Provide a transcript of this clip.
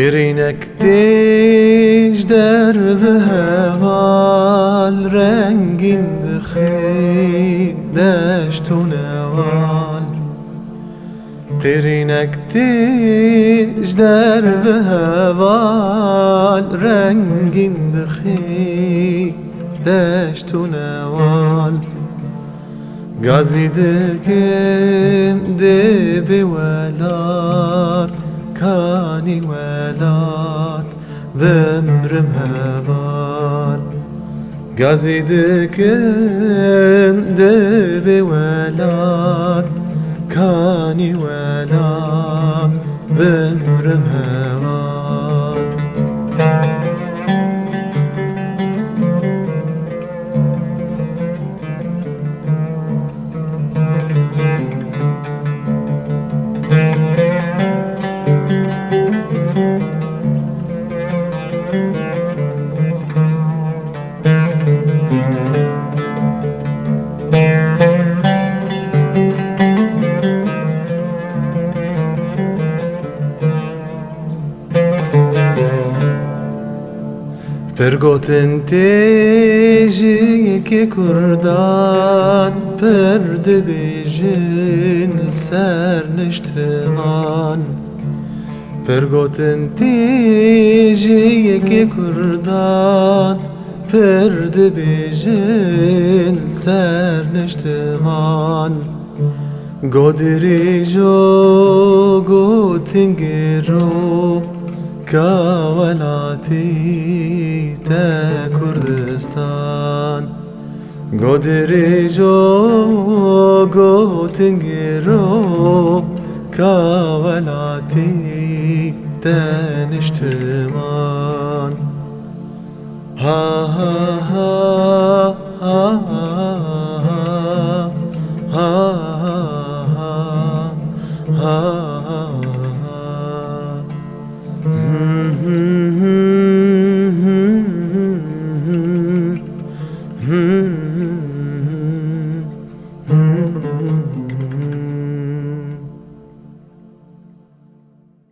قرینک دیش در و هوال رنگین دخی دشت و نوال قرینک دیش در و هوال رنگین دخی دشت و نوال گازی دکم دی بولاد کانی ولات ومرم هوال گازی دکم دی بولاد کانی ولات ومرم هوال پرگوتن تیجی که کردان پرد بیجن سر نشتمان پرگوتن تیجی که کردان پرد بیجن سر نشتمان گودری جو گوتن گرو کاولاتی تا کردستان گودری جو گوتن گرو کاولاتی تا نشتمان ها ها ها ها ها ها ها